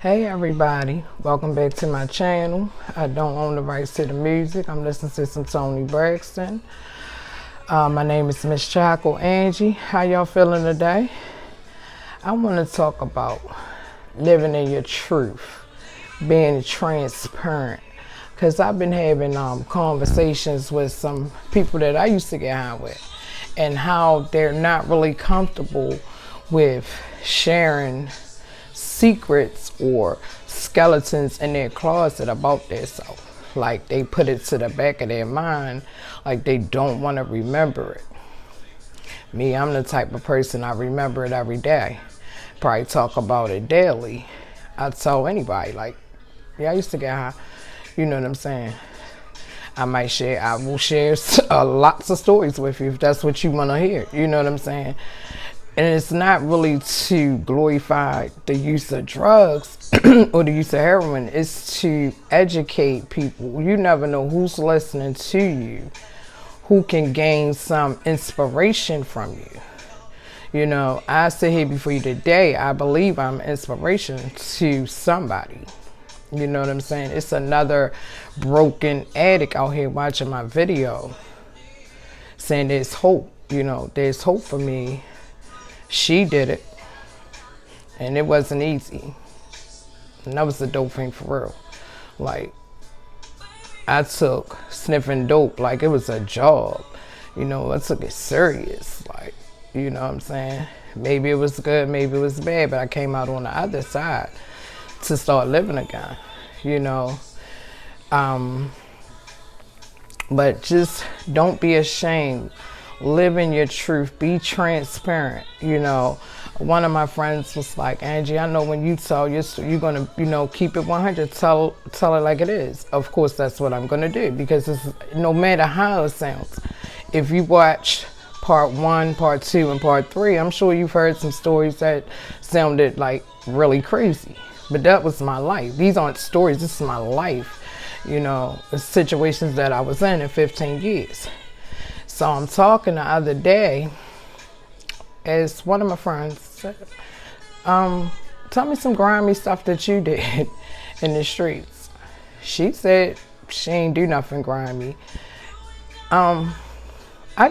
Hey everybody, welcome back to my channel. I don't own the rights to the music. I'm listening to some Toni Braxton. My name is Miss Chaco Angie. How y'all feeling today? I want to talk about living in your truth, being transparent. Because I've been having conversations with some people that I used to get high with, and how they're not really comfortable with sharing secrets or skeletons in their closet about themselves. Like they put it to the back of their mind, like they don't want to remember it. Me, I'm the type of person, I remember it every day. Probably talk about it daily. I tell anybody, like, yeah, I used to get high. You know what I'm saying? I will share lots of stories with you if that's what you want to hear. You know what I'm saying? And it's not really to glorify the use of drugs or the use of heroin. It's to educate people. You never know who's listening to you, who can gain some inspiration from you. You know, I sit here before you today. I believe I'm inspiration to somebody. You know what I'm saying? It's another broken addict out here watching my video saying there's hope. You know, there's hope for me. She did it, and it wasn't easy. And that was the dope thing for real. Like, I took sniffing dope like it was a job. You know, I took it serious. Like, you know what I'm saying? Maybe it was good, maybe it was bad, but I came out on the other side to start living again, you know. But just don't be ashamed. Live in your truth. Be transparent. You know, one of my friends was like, Angie, I know when you tell your story, you're going to, you know, keep it 100. Tell it like it is. Of course, that's what I'm going to do, because it's, no matter how it sounds. If you watch part 1, part 2, and part 3, I'm sure you've heard some stories that sounded like really crazy. But that was my life. These aren't stories. This is my life. You know, the situations that I was in 15 years. So I'm talking the other day, as one of my friends said, tell me some grimy stuff that you did in the streets. She said she ain't do nothing grimy. I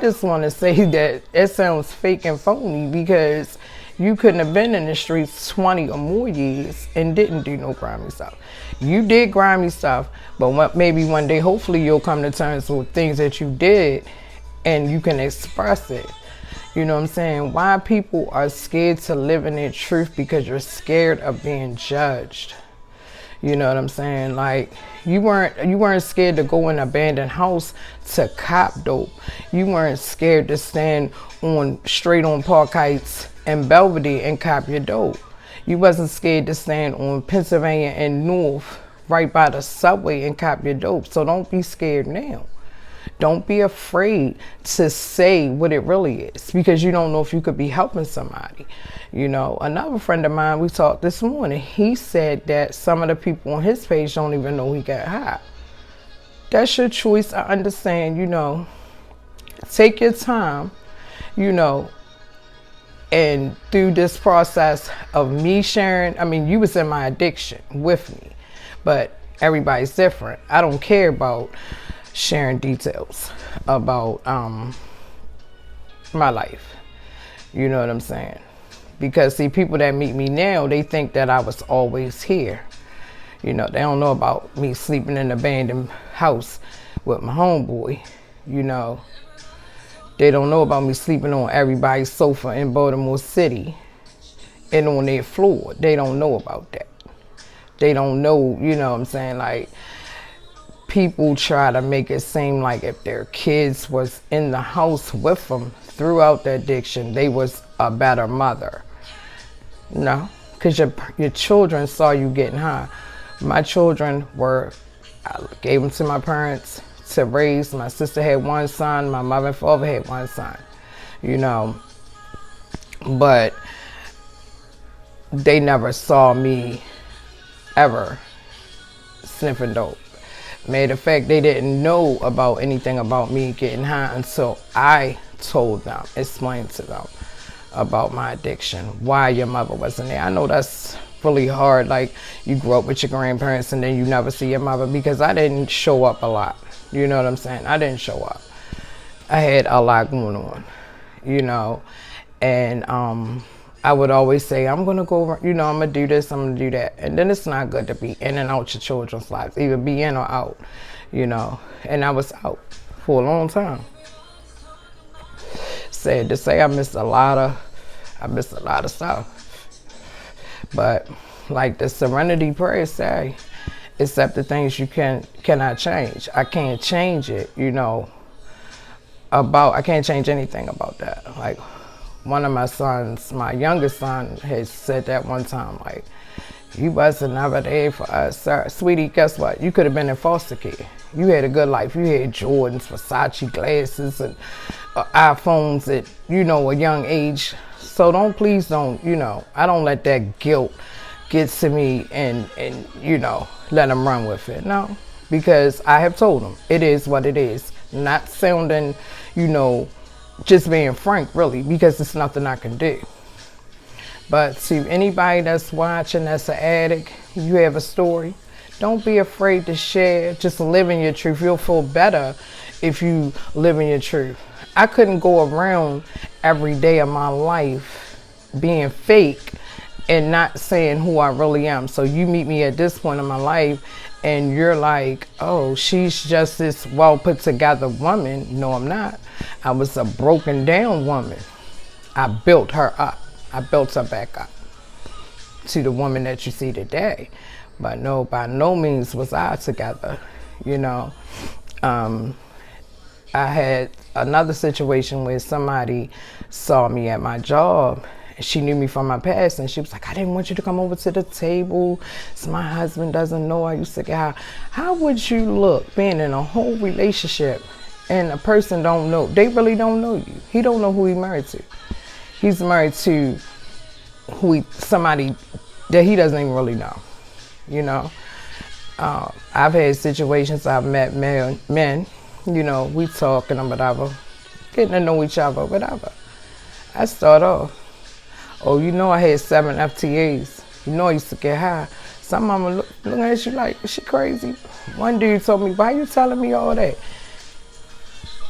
just want to say that it sounds fake and phony, because you couldn't have been in the streets 20 or more years and didn't do no grimy stuff. You did grimy stuff, but maybe one day, hopefully, you'll come to terms with things that you did and you can express it. You know what I'm saying? Why people are scared to live in their truth? Because you're scared of being judged. You know what I'm saying? Like, you weren't scared to go in an abandoned house to cop dope. You weren't scared to stand straight on Park Heights and Belvedere and cop your dope. You wasn't scared to stand on Pennsylvania and North right by the subway and cop your dope. So don't be scared now. Don't be afraid to say what it really is, because you don't know if you could be helping somebody. You know, another friend of mine, we talked this morning, he said that some of the people on his page don't even know he got high. That's your choice. I understand, you know. Take your time, you know, and through this process of me sharing, I mean, you was in my addiction with me, but everybody's different. I don't care about sharing details about my life. You know what I'm saying? Because see, people that meet me now, they think that I was always here. You know, they don't know about me sleeping in an abandoned house with my homeboy. You know, they don't know about me sleeping on everybody's sofa in Baltimore City and on their floor. They don't know about that. They don't know, you know what I'm saying? Like, people try to make it seem like if their kids was in the house with them throughout the addiction, they was a better mother. No, because your children saw you getting high. My children I gave them to my parents to raise. My sister had one son, my mother and father had one son, you know. But they never saw me ever sniffing dope. Matter of fact, they didn't know about anything about me getting high until I told them, explained to them about my addiction, why your mother wasn't there. I know that's really hard. Like, you grew up with your grandparents and then you never see your mother, because I didn't show up a lot. You know what I'm saying? I didn't show up. I had a lot going on, you know, and I would always say, I'm gonna go, you know, I'm gonna do this, I'm gonna do that. And then it's not good to be in and out your children's lives, either be in or out, you know. And I was out for a long time. Sad to say, I missed a lot of stuff. But like the Serenity Prayer say, accept the things you cannot change. I can't change it, you know. I can't change anything about that. Like, one of my sons, my youngest son, has said that one time, like, you wasn't never there for us, sir. Sweetie, guess what? You could have been in foster care. You had a good life. You had Jordans, Versace glasses, and iPhones at, you know, a young age. So please don't, you know, I don't let that guilt get to me and you know, let them run with it. No, because I have told them it is what it is. Not sounding, you know, just being frank, really, because it's nothing I can do. But to anybody that's watching that's an addict, you have a story, don't be afraid to share. Just live in your truth. You'll feel better if you live in your truth. I couldn't go around every day of my life being fake and not saying who I really am. So you meet me at this point in my life and you're like, oh, she's just this well put together woman. No, I'm not. I was a broken down woman. I built her up. I built her back up to the woman that you see today. But no, by no means was I together, you know. I had another situation where somebody saw me at my job. She knew me from my past, and she was like, I didn't want you to come over to the table, so my husband doesn't know I used to get high. How would you look being in a whole relationship and a person don't know? They really don't know you. He don't know who he married to. He's married to somebody that he doesn't even really know, you know. I've had situations, I've met men, you know, we talking or whatever, getting to know each other, whatever. I start off, oh, you know, I had 7 FTAs. You know, I used to get high. Some mama looking at you like, is she crazy? One dude told me, why you telling me all that?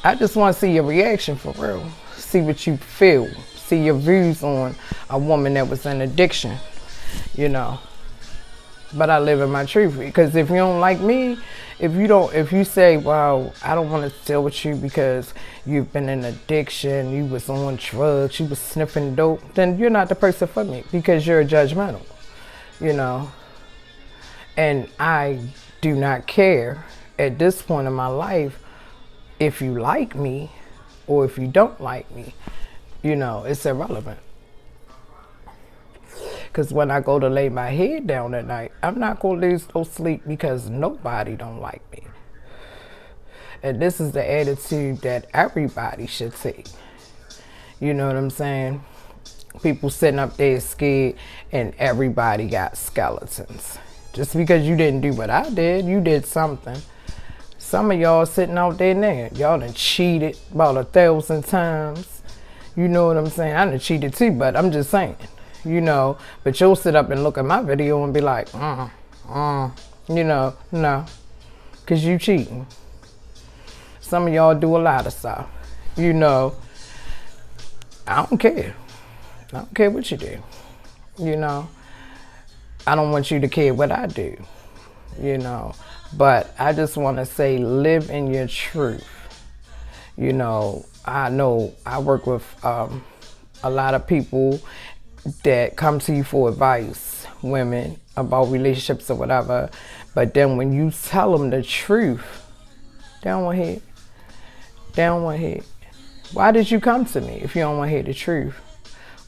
I just want to see your reaction for real. See what you feel. See your views on a woman that was in addiction, you know. But I live in my truth, because if you don't like me, if you say, well, I don't want to deal with you because you've been in addiction, you was on drugs, you was sniffing dope, then you're not the person for me, because you're judgmental, you know. And I do not care at this point in my life if you like me or if you don't like me, you know, it's irrelevant. Because when I go to lay my head down at night, I'm not going to lose no sleep because nobody don't like me. And this is the attitude that everybody should take. You know what I'm saying? People sitting up there scared and everybody got skeletons. Just because you didn't do what I did, you did something. Some of y'all sitting out there now, y'all done cheated about 1,000 times. You know what I'm saying? I done cheated too, but I'm just saying. You know, but you'll sit up and look at my video and be like, you know, no, because you cheating. Some of y'all do a lot of stuff, you know. I don't care. I don't care what you do, you know. I don't want you to care what I do, you know. But I just want to say, live in your truth. You know I work with a lot of people that come to you for advice, women, about relationships or whatever, but then when you tell them the truth, they don't want to hear. They don't want to hear. Why did you come to me if you don't want to hear the truth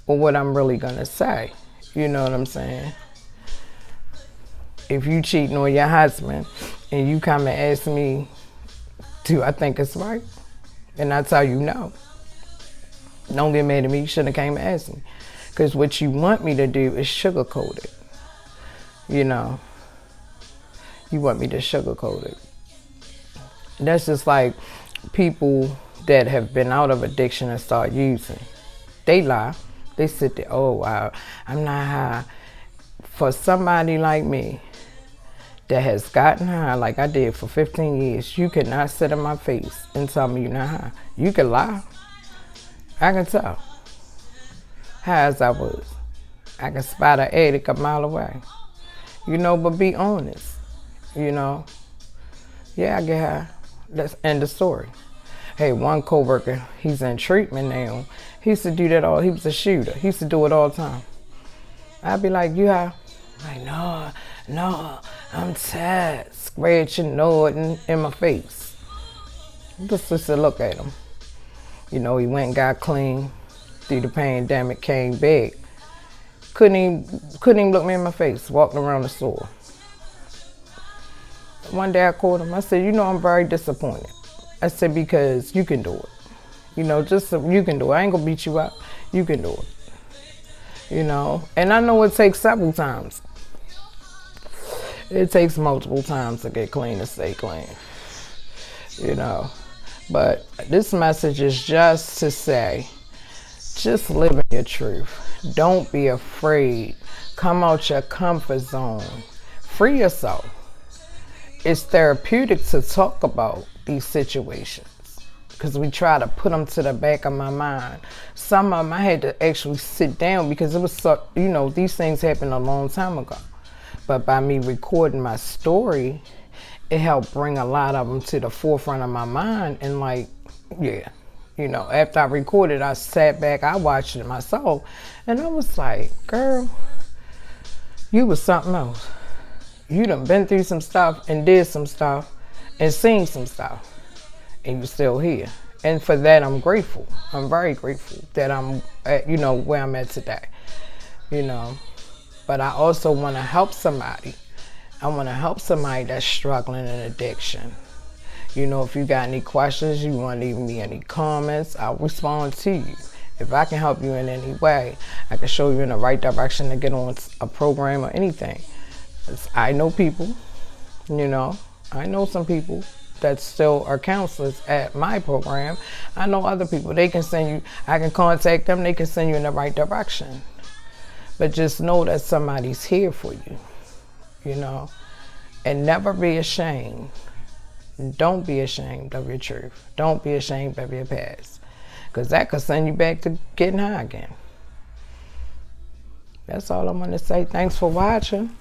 or what I'm really gonna say? You know what I'm saying? If you cheating on your husband and you come and ask me, do I think it's right? And I tell you no. Don't get mad at me, you shouldn't have came and asked me. Because what you want me to do is sugarcoat it. You know, you want me to sugarcoat it. That's just like people that have been out of addiction and start using. They lie. They sit there, oh, wow, I'm not high. for somebody like me that has gotten high like I did for 15 years, you cannot sit in my face and tell me you're not high. You can lie. I can tell high as I was. I can spot an addict a mile away. You know, but be honest. You know, yeah, I get high. That's end of story. Hey, one coworker, he's in treatment now. He used to do that all. He was a shooter. He used to do it all the time. I'd be like, you high? Like, no, I'm tired. Scratching, gnawing in my face. Just to look at him. You know, he went and got clean through the pandemic, came back. Couldn't even look me in my face, walking around the store. One day I called him, I said, you know, I'm very disappointed. I said, because you can do it. You know, just so you can do it. I ain't gonna beat you up. You can do it. You know, and I know it takes several times. It takes multiple times to get clean and stay clean. You know, but this message is just to say, just live in your truth. Don't be afraid. Come out your comfort zone. Free yourself. It's therapeutic to talk about these situations because we try to put them to the back of my mind. Some of them I had to actually sit down because it was so, you know, these things happened a long time ago. But by me recording my story, it helped bring a lot of them to the forefront of my mind. And like, yeah, you know, after I recorded, I sat back, I watched it myself, and I was like, girl, you was something else. You done been through some stuff and did some stuff and seen some stuff, and you're still here. And for that, I'm grateful. I'm very grateful that I'm at, you know, where I'm at today, you know. But I also want to help somebody. I want to help somebody that's struggling in addiction. You know, if you got any questions, you want to leave me any comments, I'll respond to you. If I can help you in any way, I can show you in the right direction to get on a program or anything. I know people, you know, I know some people that still are counselors at my program. I know other people, they can send you, I can contact them, they can send you in the right direction. But just know that somebody's here for you, you know, and never be ashamed. Don't be ashamed of your truth. Don't be ashamed of your past, because that could send you back to getting high again. That's all I'm going to say. Thanks for watching.